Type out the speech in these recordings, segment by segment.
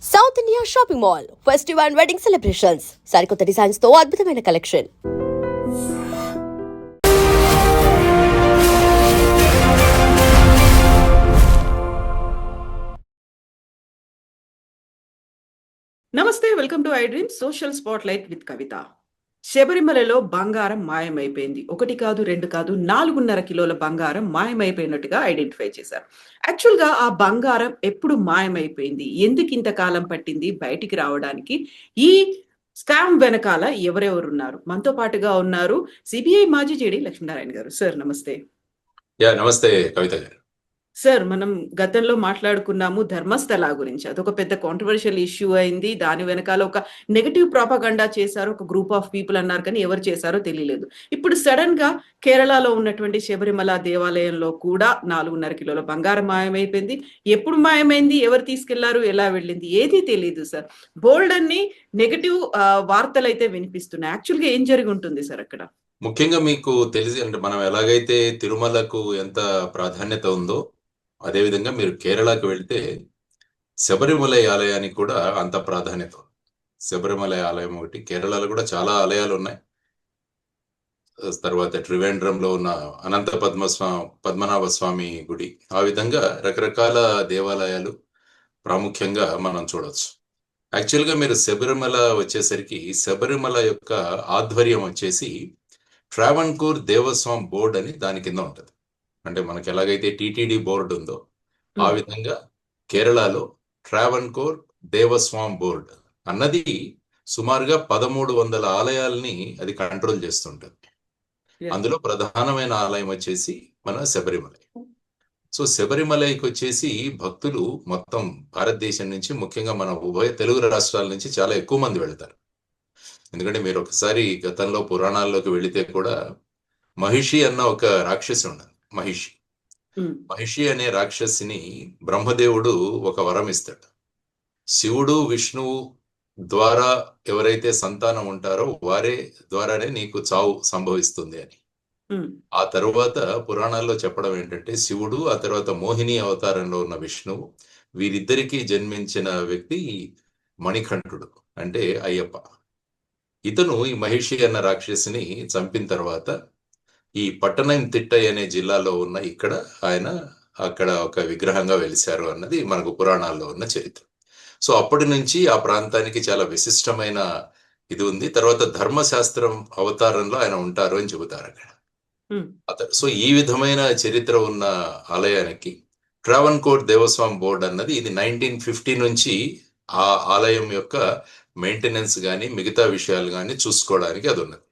South India shopping mall festive and wedding celebrations సరికొత్త designs తో అద్భుతమైన కలెక్షన్. నమస్తే, welcome to I dream social spotlight with Kavitha. శబరిమలలో బంగారం మాయమైపోయింది. 1 కాదు 2 కాదు 4.5 కిలోల బంగారం మాయమైపోయినట్టుగా ఐడెంటిఫై చేశారు. యాక్చువల్‌గా ఆ బంగారం ఎప్పుడు మాయమైపోయింది? ఎందుకు ఇంతకాలం పట్టింది బయటికి రావడానికి? ఈ స్కామ్ వెనకాల ఎవరెవరున్నారు? మనతో పాటుగా ఉన్నారు సిబిఐ మాజీ జేడీ లక్ష్మీనారాయణ గారు. సార్ నమస్తే. నమస్తే కవిత గారు. సార్, మనం గతంలో మాట్లాడుకున్నాము ధర్మస్థల గురించి. అదొక పెద్ద కాంట్రోవర్షియల్ ఇష్యూ అయింది. దాని వెనకాల ఒక నెగెటివ్ ప్రాపగండా చేశారు. ఒక గ్రూప్ ఆఫ్ పీపుల్ అన్నారు, కానీ ఎవరు చేశారో తెలియలేదు. ఇప్పుడు సడన్‌గా కేరళలో ఉన్నటువంటి శబరిమల దేవాలయంలో కూడా 4.5 కిలోల బంగారం మాయమైపోయింది. ఎప్పుడు మాయమైంది? ఎవరు తీసుకెళ్లారు? ఎలా వెళ్ళింది? ఏదీ తెలీదు సార్. బోల్డ్ అన్ని నెగెటివ్ వార్తలైతే వినిపిస్తున్నాయి. యాక్చువల్‌గా ఏం జరిగి ఉంటుంది సార్ అక్కడ? ముఖ్యంగా మీకు తెలిసి అంటే మనం ఎలాగైతే తిరుమలకు ఎంత ప్రాధాన్యత ఉందో అదేవిధంగా మీరు కేరళకు వెళ్తే శబరిమల ఆలయానికి కూడా అంత ప్రాధాన్యత ఉంది. శబరిమల ఆలయం ఒకటి, కేరళలో కూడా చాలా ఆలయాలు ఉన్నాయి. తర్వాత త్రివేంద్రంలో ఉన్న అనంత పద్మనాభ స్వామి గుడి, ఆ విధంగా రకరకాల దేవాలయాలు ప్రాముఖ్యంగా మనం చూడవచ్చు. యాక్చువల్గా మీరు శబరిమల వచ్చేసరికి శబరిమల యొక్క ఆధ్వర్యం వచ్చేసి ట్రావెన్కోర్ దేవస్వామి బోర్డ్ అని దాని కింద ఉంటుంది. అంటే మనకి ఎలాగైతే టీటీడీ బోర్డు ఉందో ఆ విధంగా కేరళలో ట్రావెన్కోర్ దేవస్వామి బోర్డ్ అన్నది సుమారుగా 1300 ఆలయాల్ని అది కంట్రోల్ చేస్తుంటుంది. అందులో ప్రధానమైన ఆలయం వచ్చేసి మన శబరిమల. సో శబరిమలకి వచ్చేసి భక్తులు మొత్తం భారతదేశం నుంచి, ముఖ్యంగా మన ఉభయ తెలుగు రాష్ట్రాల నుంచి చాలా ఎక్కువ మంది వెళ్తారు. ఎందుకంటే మీరు ఒకసారి గతంలో పురాణాల్లోకి వెళితే కూడా మహిషి అన్న ఒక రాక్షసి ఉన్నది. మహిషి అనే రాక్షసిని బ్రహ్మదేవుడు ఒక వరం ఇస్తాడు. శివుడు విష్ణువు ద్వారా ఎవరైతే సంతానం ఉంటారో వారే ద్వారానే నీకు చావు సంభవిస్తుంది అని. ఆ తరువాత పురాణాల్లో చెప్పడం ఏంటంటే శివుడు, ఆ తర్వాత మోహిని అవతారంలో ఉన్న విష్ణువు, వీరిద్దరికీ జన్మించిన వ్యక్తి మణికంఠుడు, అంటే అయ్యప్ప. ఇతను ఈ మహిషి అన్న రాక్షసిని చంపిన తర్వాత ఈ పట్టణం తిట్టై అనే జిల్లాలో ఉన్న ఇక్కడ ఆయన అక్కడ ఒక విగ్రహంగా వెలిశారు అన్నది మనకు పురాణాల్లో ఉన్న చరిత్ర. సో అప్పటి నుంచి ఆ ప్రాంతానికి చాలా విశిష్టమైన ఇది ఉంది. తర్వాత ధర్మశాస్త్రం అవతారంలో ఆయన ఉంటారు అని చెబుతారు అక్కడ. సో ఈ విధమైన చరిత్ర ఉన్న ఆలయానికి ట్రావెన్కోర్ దేవస్వామి బోర్డు అన్నది ఇది 1950 నుంచి ఆ ఆలయం యొక్క మెయింటెనెన్స్ కానీ మిగతా విషయాలు కానీ చూసుకోవడానికి అది ఉన్నది.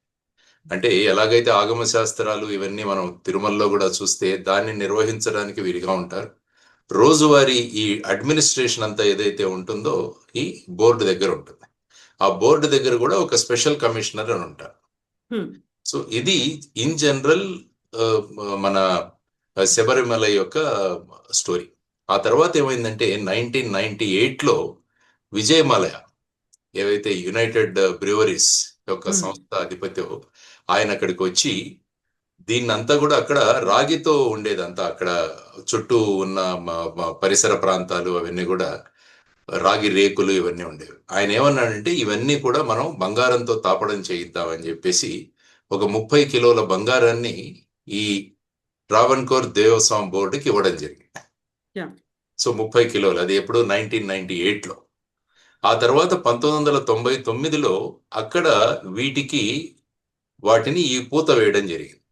అంటే ఎలాగైతే ఆగమ శాస్త్రాలు ఇవన్నీ మనం తిరుమలలో కూడా చూస్తే దాన్ని నిర్వహించడానికి వీరిగా ఉంటారు. రోజువారీ ఈ అడ్మినిస్ట్రేషన్ అంతా ఏదైతే ఉంటుందో ఈ బోర్డు దగ్గర ఉంటుంది. ఆ బోర్డు దగ్గర కూడా ఒక స్పెషల్ కమిషనర్ అని ఉంటారు. సో ఇది ఇన్ జనరల్ మన శబరిమల యొక్క స్టోరీ. ఆ తర్వాత ఏమైందంటే 1998లో విజయమాలయ ఏవైతే యునైటెడ్ బ్రూవరీస్ యొక్క సంస్థ అధిపతి ఆయన అక్కడికి వచ్చి దీన్నంతా కూడా అక్కడ రాగితో ఉండేదంతా, అక్కడ చుట్టూ ఉన్న పరిసర ప్రాంతాలు అవన్నీ కూడా రాగి రేకులు ఇవన్నీ ఉండేవి. ఆయన ఏమన్నాడంటే ఇవన్నీ కూడా మనం బంగారంతో తాపడం చేయిద్దామని చెప్పేసి ఒక 30 కిలోల బంగారాన్ని ఈ ట్రావెన్కోర్ దేవస్వామి బోర్డుకి ఇవ్వడం జరిగింది. సో 30 కిలోలు, అది ఎప్పుడు 1998లో. ఆ తర్వాత 1999లో అక్కడ వాటిని ఈ పూత వేయడం జరిగింది.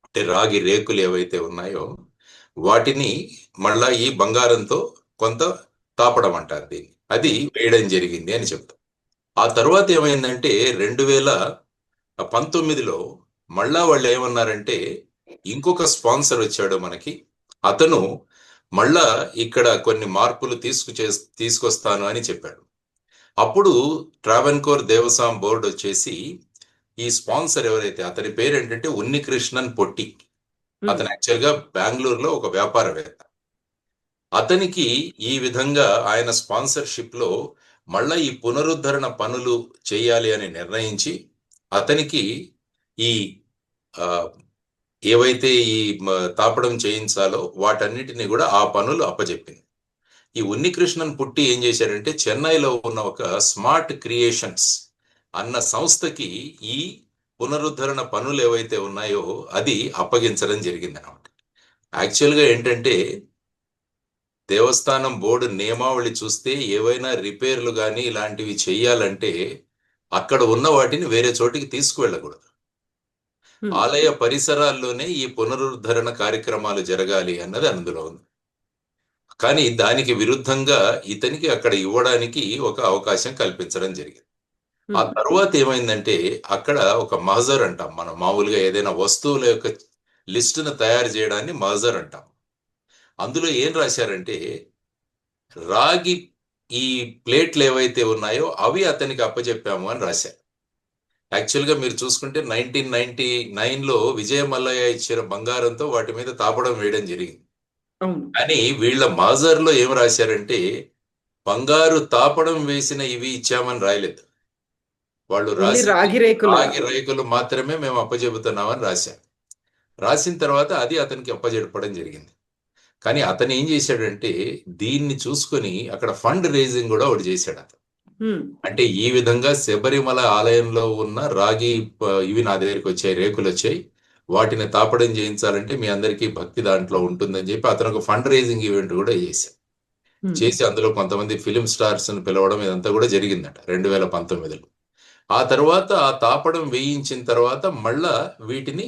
అంటే రాగి రేకులు ఏవైతే ఉన్నాయో వాటిని మళ్ళా ఈ బంగారంతో కొంత తాపడం అంటారు దీన్ని, అది వేయడం జరిగింది అని చెప్తాం. ఆ తర్వాత ఏమైందంటే 2019లో మళ్ళా వాళ్ళు ఏమన్నారంటే ఇంకొక స్పాన్సర్ వచ్చాడు మనకి, అతను మళ్ళా ఇక్కడ కొన్ని మార్పులు తీసుకొస్తాను అని చెప్పాడు. అప్పుడు ట్రావెన్కోర్ దేవస్వామి బోర్డు వచ్చేసి ఈ స్పాన్సర్ ఎవరైతే, అతని పేరు ఏంటంటే ఉన్నికృష్ణన్ పొట్టి. అతను యాక్చువల్గా బెంగళూరులో ఒక వ్యాపారవేత్త. అతనికి ఈ విధంగా ఆయన స్పాన్సర్షిప్ లో మళ్ళా ఈ పునరుద్ధరణ పనులు చేయాలి అని నిర్ణయించి అతనికి ఈ ఏవైతే ఈ తాపడం చేయించాలో వాటన్నిటిని కూడా ఆ పనులు అప్పచెప్పింది. ఈ ఉన్నికృష్ణన్ పుట్టి ఏం చేశారంటే చెన్నైలో ఉన్న ఒక స్మార్ట్ క్రియేషన్స్ అన్న సంస్థకి ఈ పునరుద్ధరణ పనులు ఏవైతే ఉన్నాయో అది అప్పగించడం జరిగింది అనమాట. యాక్చువల్గా ఏంటంటే దేవస్థానం బోర్డు నియమావళి చూస్తే ఏవైనా రిపేర్లు కానీ ఇలాంటివి చేయాలంటే అక్కడ ఉన్న వాటిని వేరే చోటికి తీసుకువెళ్ళకూడదు. ఆలయ పరిసరాల్లోనే ఈ పునరుద్ధరణ కార్యక్రమాలు జరగాలి అన్నది అందులో ఉంది. కానీ దానికి విరుద్ధంగా ఇతనికి అక్కడ ఇవ్వడానికి ఒక అవకాశం కల్పించడం జరిగింది. ఆ తర్వాత ఏమైందంటే అక్కడ ఒక మహజర్ అంటాం, మనం మామూలుగా ఏదైనా వస్తువుల యొక్క లిస్టును తయారు చేయడాన్ని మహజర్ అంటాం. అందులో ఏం రాశారంటే రాగి ఈ ప్లేట్లు ఏవైతే ఉన్నాయో అవి అతనికి అప్పచెప్పాము అని రాశారు. యాక్చువల్గా మీరు చూసుకుంటే 1999లో విజయ మల్లయ్య ఇచ్చిన బంగారంతో వాటి మీద తాపడం వేయడం జరిగింది. కానీ వీళ్ళ మాజర్లో ఏం రాశారంటే బంగారు తాపడం వేసిన ఇవి ఇచ్చామని రాయలేదు. వాళ్ళు రాగి రేకులు మాత్రమే మేము అప్పచెబుతున్నామని రాశారు. రాసిన తర్వాత అది అతనికి అప్పచెప్పడం జరిగింది. కానీ అతను ఏం చేశాడంటే దీన్ని చూసుకొని అక్కడ ఫండ్ రేజింగ్ కూడా ఒకటి చేశాడు అతను. అంటే ఈ విధంగా శబరిమల ఆలయంలో ఉన్న రాగి ఇవి నా దగ్గరికి వచ్చాయి, రేకులు వచ్చాయి, వాటిని తాపడం చేయించాలంటే మీ అందరికీ భక్తి దాంట్లో ఉంటుందని చెప్పి అతను ఒక ఫండ్ రేజింగ్ ఈవెంట్ కూడా చేశాడు. చేసి అందులో కొంతమంది ఫిలిం స్టార్స్ ని పిలవడం ఇదంతా కూడా జరిగిందట 2019లో. ఆ తర్వాత ఆ తాపడం వేయించిన తర్వాత మళ్ళా వీటిని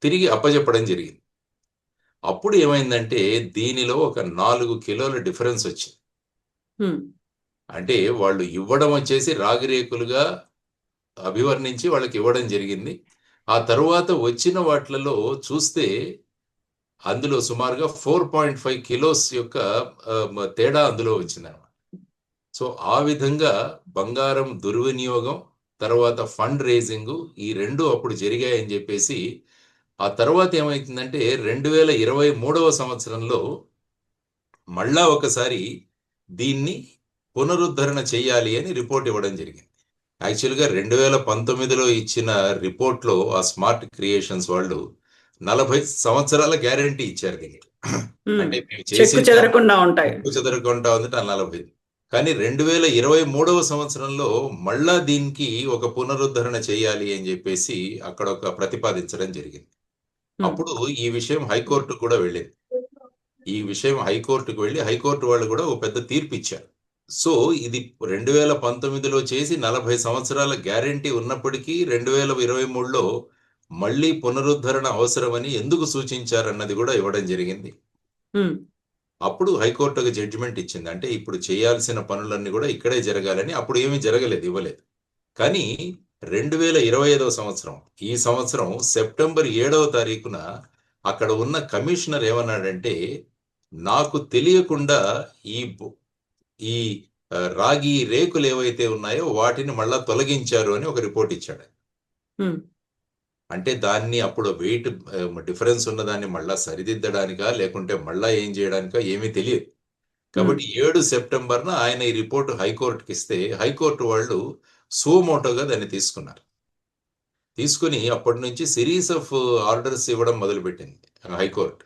తిరిగి అప్పచెప్పడం జరిగింది. అప్పుడు ఏమైందంటే దీనిలో ఒక 4 కిలోల డిఫరెన్స్ వచ్చింది. అంటే వాళ్ళు ఇవ్వడం వచ్చేసి రాగిరేకులుగా అభివర్ణించి వాళ్ళకి ఇవ్వడం జరిగింది. ఆ తరువాత వచ్చిన వాటిలలో చూస్తే అందులో సుమారుగా 4.5 కిలోస్ యొక్క తేడా అందులో వచ్చిందన్నమాట. సో ఆ విధంగా బంగారం దుర్వినియోగం, తర్వాత ఫండ్ రేజింగ్ ఈ రెండు అప్పుడు జరిగాయని చెప్పేసి ఆ తర్వాత ఏమైతుందంటే 2023వ సంవత్సరంలో మళ్ళా ఒకసారి దీన్ని పునరుద్ధరణ చేయాలి అని రిపోర్ట్ ఇవ్వడం జరిగింది. యాక్చువల్గా 2019లో ఇచ్చిన రిపోర్ట్లో ఆ స్మార్ట్ క్రియేషన్స్ వాళ్ళు 40 సంవత్సరాల గ్యారంటీ ఇచ్చారు దీనికి. అంటే చెదరకుండా ఉందట 40. కానీ 2023వ సంవత్సరంలో మళ్ళా దీనికి ఒక పునరుద్ధరణ చేయాలి అని చెప్పేసి అక్కడ ఒక ప్రతిపాదించడం జరిగింది. అప్పుడు ఈ విషయం హైకోర్టు కూడా వెళ్ళింది. ఈ విషయం హైకోర్టుకు వెళ్ళి హైకోర్టు వాళ్ళు కూడా ఒక పెద్ద తీర్పు ఇచ్చారు. సో ఇది 2019లో చేసి 40 సంవత్సరాల గ్యారంటీ ఉన్నప్పటికీ 2023లో మళ్ళీ పునరుద్ధరణ అవసరమని ఎందుకు సూచించారన్నది కూడా ఇవ్వడం జరిగింది. అప్పుడు హైకోర్టు ఒక జడ్జిమెంట్ ఇచ్చింది. అంటే ఇప్పుడు చేయాల్సిన పనులన్నీ కూడా ఇక్కడే జరగాలని. అప్పుడు ఏమీ జరగలేదు, ఇవ్వలేదు. కానీ 2025వ సంవత్సరం, ఈ సంవత్సరం సెప్టెంబర్ 7వ తారీఖున అక్కడ ఉన్న కమిషనర్ ఏమన్నాడంటే నాకు తెలియకుండా ఈ రాగి రేకులు ఏవైతే ఉన్నాయో వాటిని మళ్ళా తొలగించారు అని ఒక రిపోర్ట్ ఇచ్చాడు. అంటే దాన్ని అప్పుడు వెయిట్ డిఫరెన్స్ ఉన్న దాన్ని మళ్ళా సరిదిద్దడానికా లేకుంటే మళ్ళా ఏం చేయడానికా ఏమీ తెలియదు. కాబట్టి 7 సెప్టెంబర్న ఆయన ఈ రిపోర్టు హైకోర్టుకి ఇస్తే హైకోర్టు వాళ్ళు సుమోటోగా దాన్ని తీసుకున్నారు. తీసుకుని అప్పటి నుంచి సిరీస్ ఆఫ్ ఆర్డర్స్ ఇవ్వడం మొదలుపెట్టింది హైకోర్టు.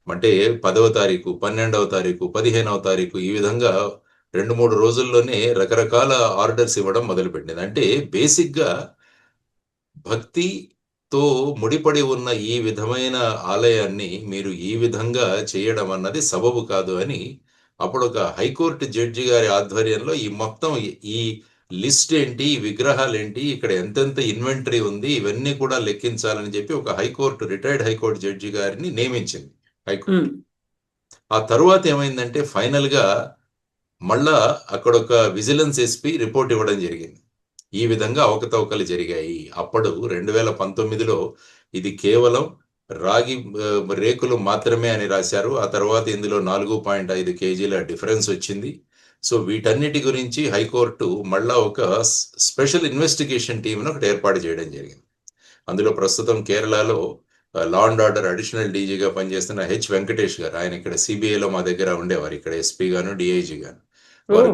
అంటే 10వ తారీఖు, 12వ తారీఖు, 15వ తారీఖు ఈ విధంగా 2-3 రోజుల్లోనే రకరకాల ఆర్డర్స్ ఇవ్వడం మొదలుపెట్టింది. అంటే బేసిక్గా భక్తితో ముడిపడి ఉన్న ఈ విధమైన ఆలయాన్ని మీరు ఈ విధంగా చేయడం అన్నది సబబు కాదు అని అప్పుడు ఒక హైకోర్టు జడ్జి గారి ఆధ్వర్యంలో ఈ మొత్తం ఈ లిస్ట్ ఏంటి, విగ్రహాలు ఏంటి, ఇక్కడ ఎంతెంత ఇన్వెంటరీ ఉంది, ఇవన్నీ కూడా లెక్కించాలని చెప్పి ఒక హైకోర్టు రిటైర్డ్ హైకోర్టు జడ్జి గారిని నియమించింది హైకోర్టు. ఆ తరువాత ఏమైందంటే ఫైనల్ గా మళ్ళా అక్కడ ఒక విజిలెన్స్ ఎస్పీ రిపోర్ట్ ఇవ్వడం జరిగింది. ఈ విధంగా అవకతవకలు జరిగాయి. అప్పుడు 2019లో ఇది కేవలం రాగి రేకులు మాత్రమే అని రాశారు. ఆ తర్వాత ఇందులో 4.5 కేజీల డిఫరెన్స్ వచ్చింది. సో వీటన్నిటి గురించి హైకోర్టు మళ్ళా ఒక స్పెషల్ ఇన్వెస్టిగేషన్ టీంను ఒకటి ఏర్పాటు చేయడం జరిగింది. అందులో ప్రస్తుతం కేరళలో లా అండ్ ఆర్డర్ అడిషనల్ డీజీగా పనిచేస్తున్న హెచ్ వెంకటేష్ గారు, ఆయన ఇక్కడ సిబిఐలో మా దగ్గర ఉండేవారు, ఇక్కడ ఎస్పీ గాను డిఐజీ గాను. వారు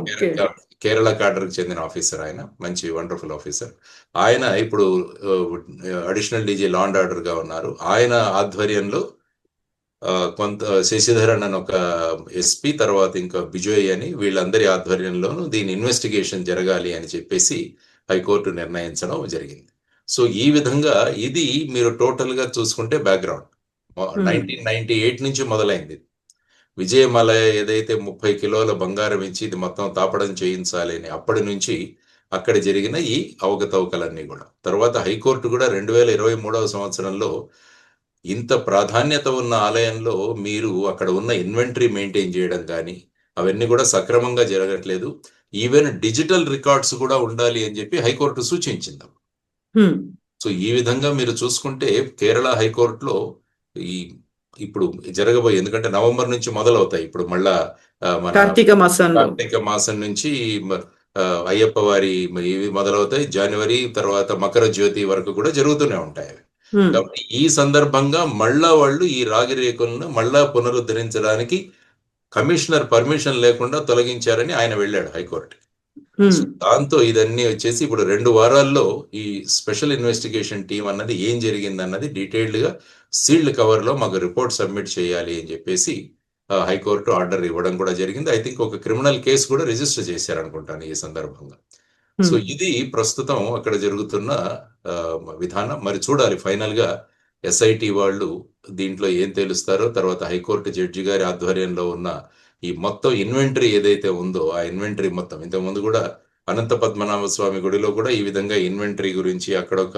కేరళ క్యాడర్కి చెందిన ఆఫీసర్, ఆయన మంచి వండర్ఫుల్ ఆఫీసర్. ఆయన ఇప్పుడు additional DG law and order గా ఉన్నారు. ఆయన ఆధ్వర్యంలో కొంత శశిధరన్ అని ఒక ఎస్పీ, తర్వాత ఇంకా బిజోయ్ అని, వీళ్ళందరి ఆధ్వర్యంలోనూ దీని ఇన్వెస్టిగేషన్ జరగాలి అని చెప్పేసి హైకోర్టు నిర్ణయించడం జరిగింది. సో ఈ విధంగా ఇది మీరు టోటల్గా చూసుకుంటే బ్యాక్గ్రౌండ్ 1998 నుంచి మొదలైంది. విజయమల ఏదైతే 30 కిలోల బంగారం ఇచ్చి ఇది మొత్తం తాపడం చేయించాలి అని అప్పటి నుంచి అక్కడ జరిగిన ఈ అవకతవకలన్నీ కూడా తర్వాత హైకోర్టు కూడా 2023వ సంవత్సరంలో ఇంత ప్రాధాన్యత ఉన్న ఆలయంలో మీరు అక్కడ ఉన్న ఇన్వెంటరీ మెయింటైన్ చేయడం కానీ అవన్నీ కూడా సక్రమంగా జరగట్లేదు, ఈవెన్ డిజిటల్ రికార్డ్స్ కూడా ఉండాలి అని చెప్పి హైకోర్టు సూచించింది. సో ఈ విధంగా మీరు చూసుకుంటే కేరళ హైకోర్టులో ఈ ఇప్పుడు జరగబోయే, ఎందుకంటే నవంబర్ నుంచి మొదలవుతాయి ఇప్పుడు మళ్ళా మన కార్తీక మాసం నుంచి అయ్యప్ప వారి ఇవి మొదలవుతాయి, జనవరి తర్వాత మకర జ్యోతి వరకు కూడా జరుగుతూనే ఉంటాయి. కాబట్టి ఈ సందర్భంగా మళ్ళా వాళ్ళు ఈ రాగి రేకులను మళ్ళా పునరుద్ధరించడానికి కమిషనర్ పర్మిషన్ లేకుండా తొలగించారని ఆయన వెళ్ళాడు హైకోర్టు. దాంతో ఇదన్నీ వచ్చేసి ఇప్పుడు 2 వారాల్లో ఈ స్పెషల్ ఇన్వెస్టిగేషన్ టీం అన్నది ఏం జరిగింది అన్నది డీటెయిల్డ్ గా సీల్డ్ కవర్ లో మాకు రిపోర్ట్ సబ్మిట్ చేయాలి అని చెప్పేసి హైకోర్టు ఆర్డర్ ఇవ్వడం కూడా జరిగింది. ఐ థింక్ ఒక క్రిమినల్ కేసు కూడా రిజిస్టర్ చేశారనుకుంటాను ఈ సందర్భంగా. సో ఇది ప్రస్తుతం అక్కడ జరుగుతున్న విధానం. మరి చూడాలి ఫైనల్ గా ఎస్ఐటి వాళ్ళు దీంట్లో ఏం తేలుస్తారో, తర్వాత హైకోర్టు జడ్జి గారి ఆధ్వర్యంలో ఉన్న ఈ మొత్తం ఇన్వెంటరీ ఏదైతే ఉందో ఆ ఇన్వెంటరీ మొత్తం, ఇంతకుముందు కూడా అనంత పద్మనాభ స్వామి గుడిలో కూడా ఈ విధంగా ఇన్వెంటరీ గురించి అక్కడ ఒక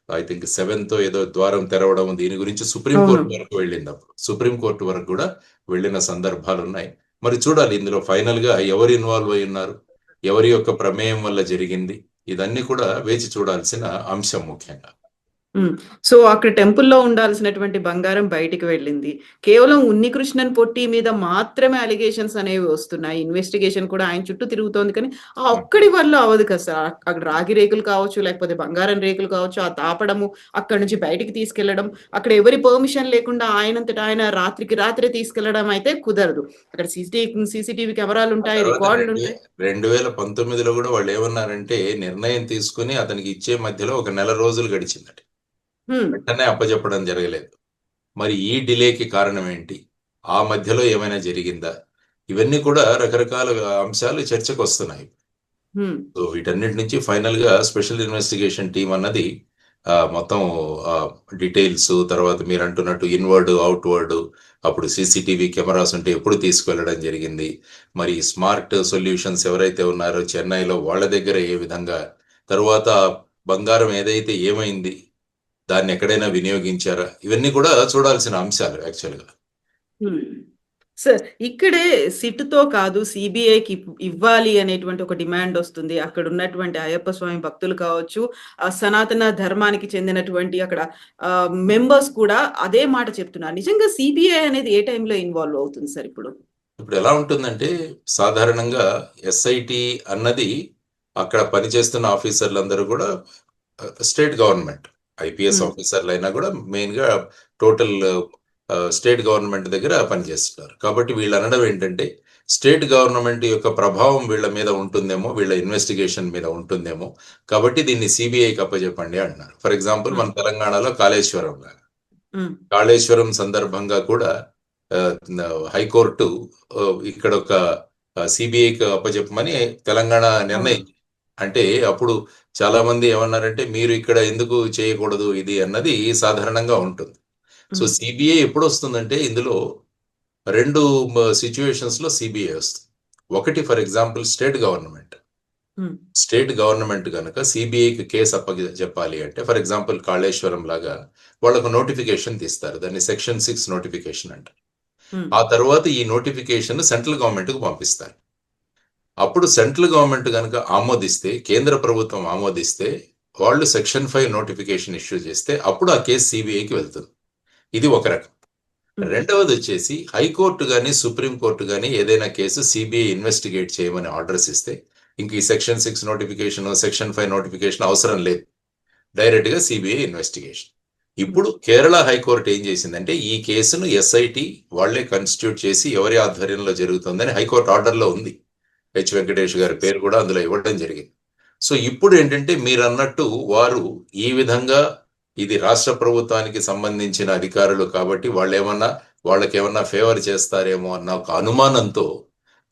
ఐ థింక్ 7th ఏదో ద్వారం తెరవడం, దీని గురించి సుప్రీంకోర్టు వరకు వెళ్ళింది. అప్పుడు సుప్రీంకోర్టు వరకు కూడా వెళ్ళిన సందర్భాలు ఉన్నాయి. మరి చూడాలి ఇందులో ఫైనల్ గా ఎవరు ఇన్వాల్వ్ అయి ఉన్నారు, ఎవరి యొక్క ప్రమేయం వల్ల జరిగింది, ఇదన్నీ కూడా వేచి చూడాల్సిన అంశం ముఖ్యంగా. సో అక్కడ టెంపుల్లో ఉండాల్సినటువంటి బంగారం బయటికి వెళ్ళింది. కేవలం ఉన్నికృష్ణన్ పొట్టి మీద మాత్రమే అలిగేషన్స్ అనేవి వస్తున్నాయి. ఇన్వెస్టిగేషన్ కూడా ఆయన చుట్టూ తిరుగుతోంది. కానీ ఆ ఒక్కడి వల్ల అవ్వదు కదా సార్. అక్కడ రాగి రేకులు కావచ్చు, లేకపోతే బంగారం రేకులు కావచ్చు, ఆ తాపడము, అక్కడ నుంచి బయటికి తీసుకెళ్లడం, అక్కడ ఎవరి పర్మిషన్ లేకుండా ఆయనంతటా ఆయన రాత్రికి రాత్రి తీసుకెళ్లడం అయితే కుదరదు. అక్కడ సీసీటీవీ కెమెరాలు ఉంటాయి, రికార్డులు ఉంటాయి. 2019లో కూడా వాళ్ళు ఏమన్నారంటే నిర్ణయం తీసుకుని అతనికి ఇచ్చే మధ్యలో ఒక నెల రోజులు గడిచిందట. వెంటనే అప్పచెప్పడం జరగలేదు. మరి ఈ డిలేకి కారణం ఏంటి, ఆ మధ్యలో ఏమైనా జరిగిందా, ఇవన్నీ కూడా రకరకాల అంశాలు చర్చకు వస్తున్నాయి. సో వీటన్నిటి నుంచి ఫైనల్ గా స్పెషల్ ఇన్వెస్టిగేషన్ టీం అన్నది మొత్తం డీటెయిల్స్, తర్వాత మీరు అంటున్నట్టు ఇన్వర్డ్ అవుట్వర్డ్, అప్పుడు సీసీటీవీ కెమెరాస్ ఉంటే ఎప్పుడు తీసుకువెళ్ళడం జరిగింది, మరి స్మార్ట్ సొల్యూషన్స్ ఎవరైతే ఉన్నారో చెన్నైలో వాళ్ళ దగ్గర ఏ విధంగా, తర్వాత బంగారం ఏదైతే ఏమైంది దాన్ని ఎక్కడైనా వినియోగించారా, ఇవన్నీ కూడా చూడాల్సిన అంశాలు యాక్చువల్గా. సార్ ఇక్కడే సిట్తో కాదు సిబిఐకి ఇవ్వాలి అనేటువంటి ఒక డిమాండ్ వస్తుంది. అక్కడ ఉన్నటువంటి అయ్యప్ప స్వామి భక్తులు కావచ్చు, సనాతన ధర్మానికి చెందినటువంటి అక్కడ మెంబర్స్ కూడా అదే మాట చెప్తున్నారు. నిజంగా సిబిఐ అనేది ఏ టైంలో ఇన్వాల్వ్ అవుతుంది సార్? ఇప్పుడు ఎలా ఉంటుందంటే సాధారణంగా ఎస్ఐటి అన్నది అక్కడ పనిచేస్తున్న ఆఫీసర్లందరూ కూడా స్టేట్ గవర్నమెంట్ ఐపీఎస్ ఆఫీసర్లు అయినా కూడా మెయిన్ గా టోటల్ స్టేట్ గవర్నమెంట్ దగ్గర పనిచేస్తున్నారు. కాబట్టి వీళ్ళు అనడం ఏంటంటే స్టేట్ గవర్నమెంట్ యొక్క ప్రభావం వీళ్ళ మీద ఉంటుందేమో, వీళ్ళ ఇన్వెస్టిగేషన్ మీద ఉంటుందేమో, కాబట్టి దీన్ని సిబిఐకి అప్పచెప్పండి అంటున్నారు. ఫర్ ఎగ్జాంపుల్ మన తెలంగాణలో కాళేశ్వరం లాగా, కాళేశ్వరం సందర్భంగా కూడా హైకోర్టు ఇక్కడ ఒక సిబిఐకి అప్పచెప్పమని తెలంగాణ నిర్ణయం. అంటే అప్పుడు చాలా మంది ఏమన్నారంటే మీరు ఇక్కడ ఎందుకు చేయకూడదు ఇది అన్నది సాధారణంగా ఉంటుంది. సో సిబిఐ ఎప్పుడు వస్తుందంటే ఇందులో 2 సిచ్యువేషన్స్ లో సిబిఐ వస్తుంది. ఒకటి ఫర్ ఎగ్జాంపుల్ స్టేట్ గవర్నమెంట్ కనుక సిబిఐకి కేసు చెప్పాలి అంటే, ఫర్ ఎగ్జాంపుల్ కాళేశ్వరం లాగా వాళ్ళకు నోటిఫికేషన్ తీస్తారు, దాన్ని సెక్షన్ 6 నోటిఫికేషన్ అంటారు. ఆ తర్వాత ఈ నోటిఫికేషన్ సెంట్రల్ గవర్నమెంట్ కు పంపిస్తారు. అప్పుడు సెంట్రల్ గవర్నమెంట్ కనుక ఆమోదిస్తే, కేంద్ర ప్రభుత్వం ఆమోదిస్తే, వాళ్ళు సెక్షన్ 5 నోటిఫికేషన్ ఇష్యూ చేస్తే అప్పుడు ఆ కేసు సిబిఐకి వెళ్తుంది. ఇది ఒక రకం. రెండవది వచ్చేసి హైకోర్టు కానీ సుప్రీంకోర్టు కానీ ఏదైనా కేసు సిబిఐ ఇన్వెస్టిగేట్ చేయమని ఆర్డర్స్ ఇస్తే ఇంక ఈ సెక్షన్ 6 నోటిఫికేషన్, సెక్షన్ 5 నోటిఫికేషన్ అవసరం లేదు, డైరెక్ట్ గా సిబిఐ ఇన్వెస్టిగేషన్. ఇప్పుడు కేరళ హైకోర్టు ఏం చేసిందంటే ఈ కేసును ఎస్ఐటి వాళ్లే కన్స్టిట్యూట్ చేసి ఎవరి ఆధ్వర్యంలో జరుగుతుందని హైకోర్టు ఆర్డర్లో ఉంది. హెచ్ వెంకటేష్ గారి పేరు కూడా అందులో ఇవ్వడం జరిగింది. సో ఇప్పుడు ఏంటంటే మీరు అన్నట్టు వారు ఈ విధంగా ఇది రాష్ట్ర ప్రభుత్వానికి సంబంధించిన అధికారులు కాబట్టి వాళ్ళు ఏమన్నా వాళ్ళకేమన్నా ఫేవర్ చేస్తారేమో అన్న ఒక అనుమానంతో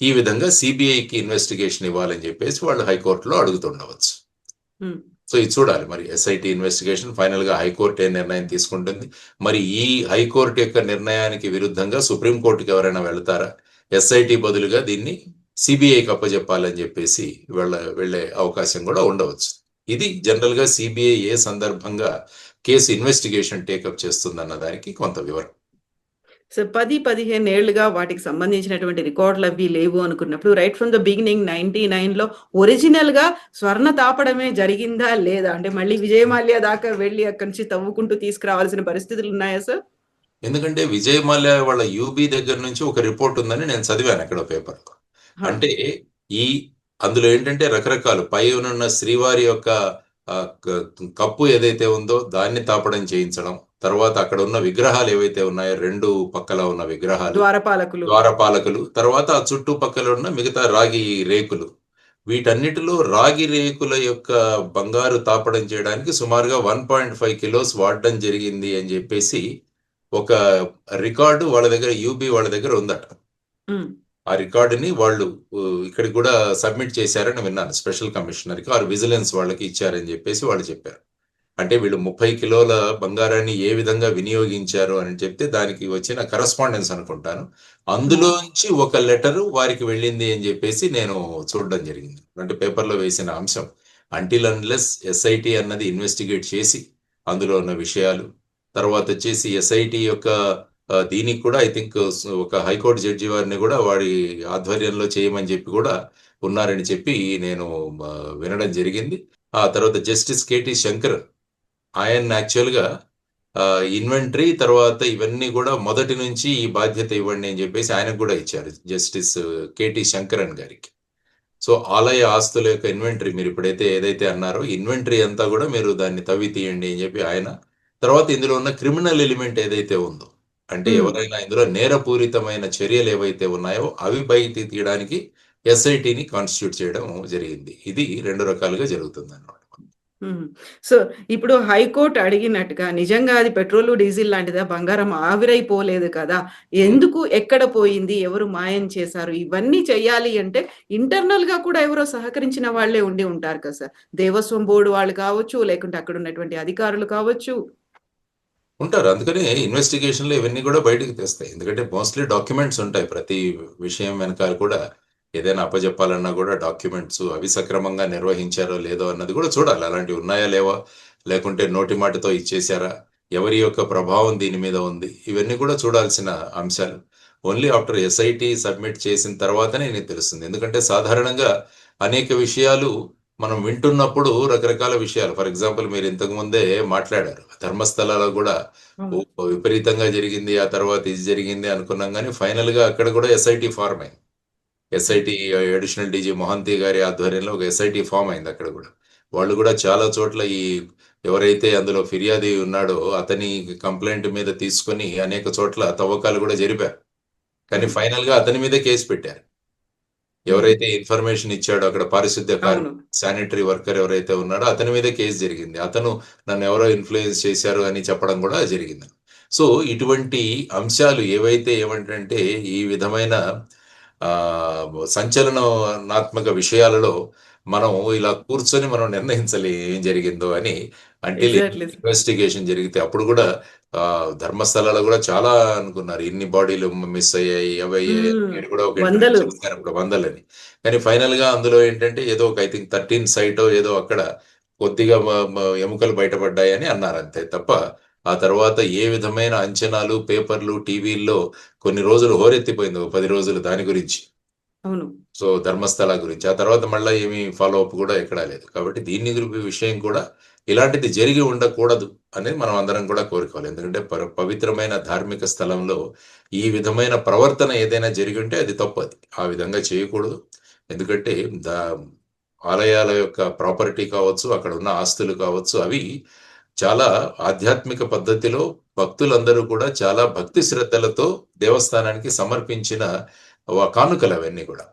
ఈ విధంగా సిబిఐకి ఇన్వెస్టిగేషన్ ఇవ్వాలని చెప్పేసి వాళ్ళు హైకోర్టులో అడుగుతుండవచ్చు. ఉమ్. సో ఇది చూడాలి మరి ఎస్ఐటి ఇన్వెస్టిగేషన్ ఫైనల్ గా హైకోర్టు ఏ నిర్ణయం తీసుకుంటుంది. మరి ఈ హైకోర్టు యొక్క నిర్ణయానికి విరుద్ధంగా సుప్రీంకోర్టుకి ఎవరైనా వెళ్తారా, ఎస్ఐటి బదులుగా దీన్ని సిబిఐకి అప్పచెప్పాలని చెప్పేసి వెళ్ళే అవకాశం కూడా ఉండవచ్చు. ఇది జనరల్ గా సిబిఐ ఏ సందర్భంగా కేసు ఇన్వెస్టిగేషన్ టేకప్ చేస్తుందన్న దానికి కొంత వివరం. సో 10-15 ఏళ్లుగా వాటికి సంబంధించినటువంటి రికార్డులు అవి లేవు అనుకున్నప్పుడు రైట్ ఫ్రమ్ ద బిగినింగ్ 99లో ఒరిజినల్ గా స్వర్ణ తాపడమే జరిగిందా లేదా, అంటే మళ్ళీ విజయమాల్యా దాకా వెళ్ళి అక్కడి నుంచి తవ్వుకుంటూ తీసుకురావాల్సిన పరిస్థితులు ఉన్నాయా సార్? ఎందుకంటే విజయ్ మాల్యా వాళ్ళ యూబీ దగ్గర నుంచి ఒక రిపోర్ట్ ఉందని నేను చదివాను ఎక్కడ పేపర్లో. అంటే ఈ అందులో ఏంటంటే రకరకాలు పై ఉన్న శ్రీవారి యొక్క కప్పు ఏదైతే ఉందో దాన్ని తాపడం చేయించడం, తర్వాత అక్కడ ఉన్న విగ్రహాలు ఏవైతే ఉన్నాయో 2 పక్కల ఉన్న విగ్రహాలు, ద్వారపాలకులు, తర్వాత ఆ చుట్టుపక్కల ఉన్న మిగతా రాగి రేకులు, వీటన్నిటిలో రాగి రేకుల యొక్క బంగారు తాపడం చేయడానికి సుమారుగా 1.5 కిలోస్ వాడడం జరిగింది అని చెప్పేసి ఒక రికార్డు వాళ్ళ దగ్గర యూబీ వాళ్ళ దగ్గర ఉందట. ఆ రికార్డుని వాళ్ళు ఇక్కడికి కూడా సబ్మిట్ చేశారని విన్నాను. స్పెషల్ కమిషనర్కి ఆర్ విజిలెన్స్ వాళ్ళకి ఇచ్చారని చెప్పేసి వాళ్ళు చెప్పారు. అంటే వీళ్ళు 30 కిలోల బంగారాన్ని ఏ విధంగా వినియోగించారు అని చెప్తే దానికి వచ్చిన కరస్పాండెన్స్ అనుకుంటాను, అందులోంచి ఒక లెటరు వారికి వెళ్ళింది అని చెప్పేసి నేను చూడడం జరిగింది. అంటే పేపర్లో వేసిన అంశం. అంటిల్ అన్లెస్ ఎస్ఐటి అన్నది ఇన్వెస్టిగేట్ చేసి అందులో ఉన్న విషయాలు, తర్వాత వచ్చేసి ఎస్ఐటి యొక్క దీనికి కూడా ఐ థింక్ ఒక హైకోర్టు జడ్జి వారిని కూడా వాడి ఆధ్వర్యంలో చేయమని చెప్పి కూడా ఉన్నారని చెప్పి నేను వినడం జరిగింది. ఆ తర్వాత జస్టిస్ కేటీ శంకర్ ఆయన యాక్చువల్గా ఇన్వెంటరీ తర్వాత ఇవన్నీ కూడా మొదటి నుంచి ఈ బాధ్యత ఇవ్వండి అని చెప్పేసి ఆయనకు కూడా ఇచ్చారు జస్టిస్ కేటీ శంకరన్ గారికి. సో ఆలయ ఆస్తుల యొక్క ఇన్వెంటరీ మీరు ఇప్పుడైతే ఏదైతే అన్నారో ఇన్వెంటరీ అంతా కూడా మీరు దాన్ని తవ్వి తీయండి అని చెప్పి ఆయన, తర్వాత ఇందులో ఉన్న క్రిమినల్ ఎలిమెంట్ ఏదైతే ఉందో, అంటే ఎవరైనా ఇందులో నేరపూరితమైన చర్యలు ఏవైతే ఉన్నాయో అవి బయటికి తీయడానికి ఎస్ఐటిని కాన్స్టిట్యూట్ చేయడం జరిగింది. ఇది 2 రకాలుగా జరుగుతుంది అన్నమాట. సో ఇప్పుడు హైకోర్టు అడిగినట్టుగా నిజంగా అది పెట్రోల్ డీజిల్ లాంటిదా, బంగారం ఆవిరైపోలేదు కదా, ఎందుకు ఎక్కడ పోయింది, ఎవరు మాయం చేశారు, ఇవన్నీ చెయ్యాలి అంటే ఇంటర్నల్ గా కూడా ఎవరో సహకరించిన వాళ్ళే ఉండి ఉంటారు కదా సార్. దేవస్వం బోర్డు వాళ్ళు కావచ్చు, లేకుంటే అక్కడ ఉన్నటువంటి అధికారులు కావచ్చు, ఉంటారు. అందుకని ఇన్వెస్టిగేషన్లో ఇవన్నీ కూడా బయటకు తెస్తాయి. ఎందుకంటే మోస్ట్లీ డాక్యుమెంట్స్ ఉంటాయి ప్రతి విషయం వెనకాల కూడా. ఏదైనా అప్పచెప్పాలన్నా కూడా డాక్యుమెంట్స్ అవి సక్రమంగా నిర్వహించారో లేదో అన్నది కూడా చూడాలి. అలాంటివి ఉన్నాయా లేవా, లేకుంటే నోటి మాటతో ఇచ్చేశారా, ఎవరి యొక్క ప్రభావం దీని మీద ఉంది, ఇవన్నీ కూడా చూడాల్సిన అంశాలు. ఓన్లీ ఆఫ్టర్ ఎస్ఐటి సబ్మిట్ చేసిన తర్వాతనే నీకు తెలుస్తుంది. ఎందుకంటే సాధారణంగా అనేక విషయాలు మనం వింటున్నప్పుడు రకరకాల విషయాలు, ఫర్ ఎగ్జాంపుల్ మీరు ఇంతకు ముందే మాట్లాడారు ధర్మస్థలాలో కూడా విపరీతంగా జరిగింది, ఆ తర్వాత ఇది జరిగింది అనుకున్నాం, కానీ ఫైనల్ గా అక్కడ కూడా ఎస్ఐటి ఫార్మ్ అయింది. ఎస్ఐటి అడిషనల్ డీజీ మొహంతి గారి ఆధ్వర్యంలో ఒక ఎస్ఐటి ఫామ్ అయింది. అక్కడ కూడా వాళ్ళు కూడా చాలా చోట్ల ఈ ఎవరైతే అందులో ఫిర్యాది ఉన్నాడో అతని కంప్లైంట్ మీద తీసుకొని అనేక చోట్ల తవ్వకాలు కూడా జరిపారు. కానీ ఫైనల్ గా అతని మీదే కేసు పెట్టారు. ఎవరైతే ఇన్ఫర్మేషన్ ఇచ్చాడో అక్కడ పారిశుద్ధ్య శానిటరీ వర్కర్ ఎవరైతే ఉన్నాడో అతని మీద కేసు జరిగింది. అతను నన్ను ఎవరో ఇన్ఫ్లుయెన్స్ చేశారు అని చెప్పడం కూడా జరిగింది. సో ఇటువంటి అంశాలు ఏవైతే ఏమంటే ఈ విధమైన సంచలనాత్మక విషయాలలో మనం ఇలా కూర్చొని మనం నిర్ణయించాలి ఏం జరిగిందో అని. అంటే ఇన్వెస్టిగేషన్ జరిగితే అప్పుడు కూడా ధర్మస్థలాలు కూడా చాలా అనుకున్నారు, ఇన్ని బాడీలు మిస్ అయ్యాయి, అవయ్యాయి కూడా ఒక అప్పుడు వందలని. కానీ ఫైనల్ గా అందులో ఏంటంటే ఏదో ఒక ఐ థింక్ 13 సైట్ ఏదో అక్కడ కొద్దిగా ఎముకలు బయటపడ్డాయి అని అన్నారు, అంతే తప్ప ఆ తర్వాత ఏ విధమైన అంచనాలు పేపర్లు టీవీల్లో కొన్ని రోజులు హోరెత్తిపోయింది, 10 రోజులు దాని గురించి. సో ధర్మస్థల గురించి ఆ తర్వాత మళ్ళీ ఏమి ఫాలో అప్ కూడా ఎక్కడా లేదు. కాబట్టి దీని విషయం కూడా ఇలాంటిది జరిగి ఉండకూడదు అనేది మనం అందరం కూడా కోరుకోవాలి. ఎందుకంటే పవిత్రమైన ధార్మిక స్థలంలో ఈ విధమైన ప్రవర్తన ఏదైనా జరిగి ఉంటే అది తప్పు, అది ఆ విధంగా చేయకూడదు. ఎందుకంటే ఆలయాల యొక్క ప్రాపర్టీ కావచ్చు, అక్కడ ఉన్న ఆస్తులు కావచ్చు, అవి చాలా ఆధ్యాత్మిక పద్ధతిలో భక్తులందరూ కూడా చాలా భక్తి శ్రద్ధలతో దేవస్థానానికి సమర్పించిన కానుకలు అవన్నీ కూడా.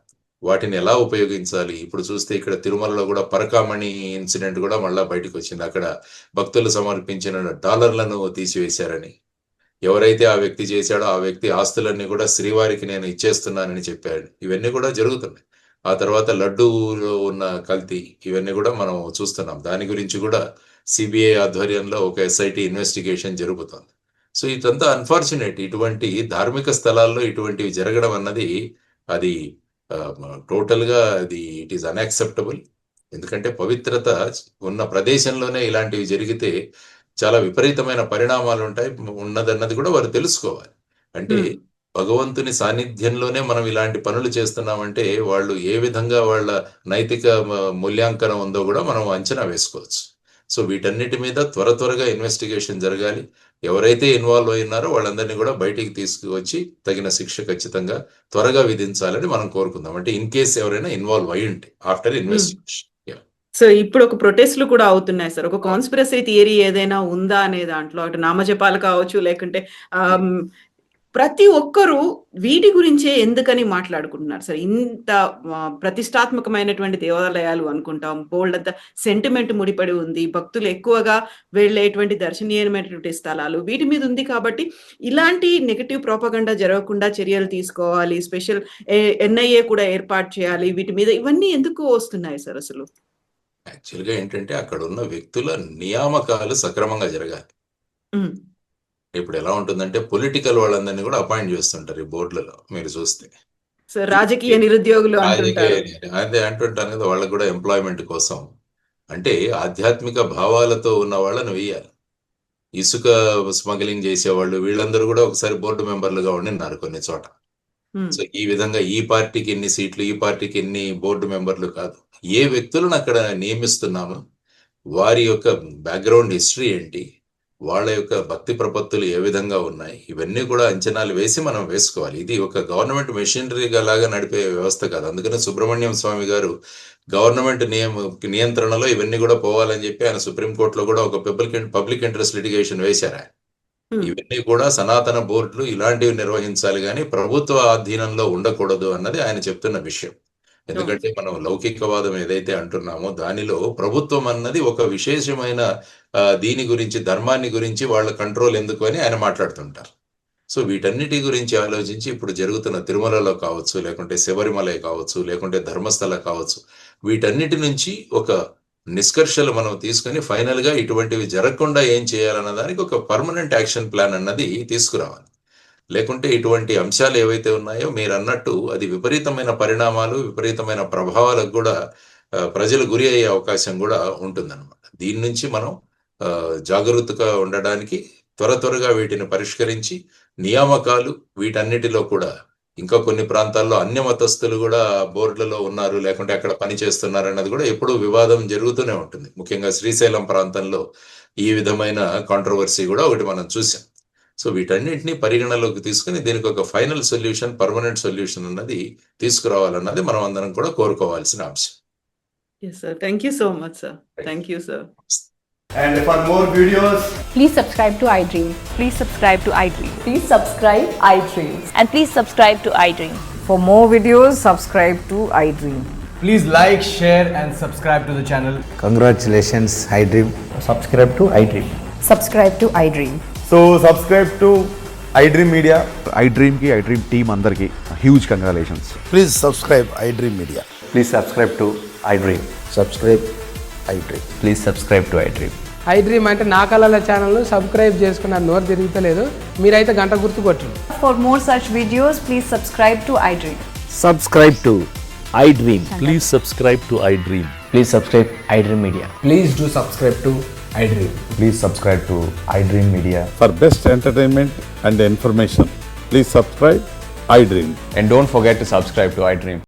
వాటిని ఎలా ఉపయోగించాలి, ఇప్పుడు చూస్తే ఇక్కడ తిరుమలలో కూడా పరకామణి ఇన్సిడెంట్ కూడా మళ్ళా బయటకు వచ్చింది. అక్కడ భక్తులు సమర్పించిన డాలర్లను తీసివేశారని, ఎవరైతే ఆ వ్యక్తి చేశాడో ఆ వ్యక్తి ఆస్తులన్నీ కూడా శ్రీవారికి నేను ఇచ్చేస్తున్నానని చెప్పాడు. ఇవన్నీ కూడా జరుగుతున్నాయి. ఆ తర్వాత లడ్డూలో ఉన్న కల్తీ ఇవన్నీ కూడా మనం చూస్తున్నాం. దాని గురించి కూడా సిబిఐ ఆధ్వర్యంలో ఒక ఎస్ఐటి ఇన్వెస్టిగేషన్ జరుగుతుంది. సో ఇదంతా అన్ఫార్చునేట్. ఇటువంటి ధార్మిక స్థలాల్లో ఇటువంటివి జరగడం అన్నది అది టోటల్గా అది ఇట్ ఈస్ అన్యాక్సెప్టబుల్. ఎందుకంటే పవిత్రత ఉన్న ప్రదేశంలోనే ఇలాంటివి జరిగితే చాలా విపరీతమైన పరిణామాలు ఉంటాయి ఉన్నదన్నది కూడా వారు తెలుసుకోవాలి. అంటే భగవంతుని సాన్నిధ్యంలోనే మనం ఇలాంటి పనులు చేస్తున్నామంటే వాళ్ళు ఏ విధంగా వాళ్ళ నైతిక మూల్యాంకనం ఉందో కూడా మనం అంచనా వేసుకోవచ్చు. సో వీటన్నిటి మీద త్వరగా ఇన్వెస్టిగేషన్ జరగాలి. ఎవరైతే ఇన్వాల్వ్ అయినారో వాళ్ళందరినీ కూడా బయటికి తీసుకువచ్చి తగిన శిక్ష ఖచ్చితంగా త్వరగా విధించాలని మనం కోరుకుందాం. అంటే ఇన్ కేస్ ఎవరైనా ఇన్వాల్వ్ అయి ఉంటే ఆఫ్టర్ ఇన్వెస్టిగేషన్. సో ఇప్పుడు ఒక ప్రొటెస్ట్లు కూడా అవుతున్నాయి సార్. ఒక కాన్స్పిరసీ థియరీ ఏదైనా ఉందా అనే దాంట్లో అటు నామజపాలు కావచ్చు, లేకుంటే ప్రతి ఒక్కరూ వీటి గురించే ఎందుకని మాట్లాడుకుంటున్నారు సార్. ఇంత ప్రతిష్టాత్మకమైనటువంటి దేవాలయాలు అనుకుంటాం, బోల్డ్ అంత సెంటిమెంట్ ముడిపడి ఉంది, భక్తులు ఎక్కువగా వెళ్ళేటువంటి దర్శనీయమైనటువంటి స్థలాలు వీటి మీద ఉంది. కాబట్టి ఇలాంటి నెగటివ్ ప్రోపగండా జరగకుండా చర్యలు తీసుకోవాలి, స్పెషల్ ఎన్ఐఏ కూడా ఏర్పాటు చేయాలి. వీటి మీద ఇవన్నీ ఎందుకు వస్తున్నాయి సార్ అసలు? యాక్చువల్గా ఏంటంటే అక్కడ ఉన్న వ్యక్తుల నియామకాలు సక్రమంగా జరగాలి. ఇప్పుడు ఎలా ఉంటుందంటే పొలిటికల్ వాళ్ళందరినీ కూడా అపాయింట్ చేస్తుంటారు ఈ బోర్డులలో మీరు చూస్తే. రాజకీయ నిరుద్యోగులు అదే అంటుంటాను కదా, వాళ్ళకు కూడా ఎంప్లాయ్మెంట్ కోసం. అంటే ఆధ్యాత్మిక భావాలతో ఉన్న వాళ్ళని వేయాలి. ఇసుక స్మగ్లింగ్ చేసేవాళ్ళు వీళ్ళందరూ కూడా ఒకసారి బోర్డు మెంబర్లుగా ఉండినారు కొన్ని చోట. సో ఈ విధంగా ఈ పార్టీకి ఎన్ని సీట్లు, ఈ పార్టీకి ఎన్ని బోర్డు మెంబర్లు కాదు, ఏ వ్యక్తులను అక్కడ నియమిస్తున్నాము, వారి యొక్క బ్యాక్గ్రౌండ్ హిస్టరీ ఏంటి, వాళ్ళ యొక్క భక్తి ప్రపత్తులు ఏ విధంగా ఉన్నాయి, ఇవన్నీ కూడా అంచనాలు వేసి మనం వేసుకోవాలి. ఇది ఒక గవర్నమెంట్ మెషినరీ లాగా నడిపే వ్యవస్థ కాదు. అందుకనే సుబ్రహ్మణ్యం స్వామి గారు గవర్నమెంట్ నియంత్రణలో ఇవన్నీ కూడా పోవాలని చెప్పి ఆయన సుప్రీంకోర్టులో కూడా ఒక పబ్లిక్ ఇంట్రెస్ట్ లిటిగేషన్ వేశారు. ఇవన్నీ కూడా సనాతన బోర్డులు ఇలాంటివి నిర్వహించాలి కానీ ప్రభుత్వ ఆధీనంలో ఉండకూడదు అన్నది ఆయన చెప్తున్న విషయం. ఎందుకంటే మనం లౌకికవాదం ఏదైతే అంటున్నామో దానిలో ప్రభుత్వం అన్నది ఒక విశేషమైన దీని గురించి, ధర్మాన్ని గురించి వాళ్ళ కంట్రోల్ ఎందుకు అని ఆయన మాట్లాడుతుంటారు. సో వీటన్నిటి గురించి ఆలోచించి ఇప్పుడు జరుగుతున్న తిరుమలలో కావచ్చు, లేకుంటే శబరిమల కావచ్చు, లేకుంటే ధర్మస్థల కావచ్చు, వీటన్నిటి నుంచి ఒక నిష్కర్షలు మనం తీసుకుని ఫైనల్ గా ఇటువంటివి జరగకుండా ఏం చేయాలన్న దానికి ఒక పర్మనెంట్ యాక్షన్ ప్లాన్ అన్నది తీసుకురావాలి. లేకుంటే ఇటువంటి అంశాలు ఏవైతే ఉన్నాయో మీరు అన్నట్టు అది విపరీతమైన పరిణామాలు, విపరీతమైన ప్రభావాలకు కూడా ప్రజలు గురి అయ్యే అవకాశం కూడా ఉంటుందన్నమాట. దీని నుంచి మనం జాగరూకతగా ఉండడానికి త్వరగా వీటిని పరిష్కరించి నియామకాలు వీటన్నిటిలో కూడా ఇంకా కొన్ని ప్రాంతాల్లో అన్య మతస్థులు కూడా బోర్డులలో ఉన్నారు, లేకుంటే అక్కడ పని చేస్తున్నారు అన్నది కూడా ఎప్పుడూ వివాదం జరుగుతూనే ఉంటుంది. ముఖ్యంగా శ్రీశైలం ప్రాంతంలో ఈ విధమైన కాంట్రవర్సీ కూడా ఒకటి మనం చూసాం. సో వీటన్నిటిని పరిగణలోకి తీసుకుని దీనికి ఒక ఫైనల్ సొల్యూషన్, పర్మనెంట్ సొల్యూషన్ అన్నది తీసుకురావాలన్నది మనం అందరం కూడా కోరుకోవాల్సిన అంశం. Yes sir, thank you so much sir. Thank you sir. And for more videos, please subscribe to iDream. Please subscribe to iDream. Please subscribe iDream. And please subscribe to iDream. For more videos, subscribe to iDream. please like, share and subscribe to the channel. Congratulations, iDream. Subscribe to iDream. Subscribe to iDream. So subscribe to iDream Media. iDream ki iDream team andarki huge congratulations. Please subscribe iDream Media. Please subscribe to iDream. Subscribe iDream. Please subscribe to iDream. iDream అంటే నా కళల ఛానల్ను subscribe చేసుకున్న నోరు తిరుగుతలేదు, మీరైతే గంట గుర్తు కొట్టండి. For more such videos, please subscribe to iDream. Subscribe to iDream. Please subscribe to iDream. Please subscribe iDream Media. Please do subscribe to iDream. Please subscribe to iDream Media. For best entertainment and information, please subscribe iDream. And don't forget to subscribe to iDream.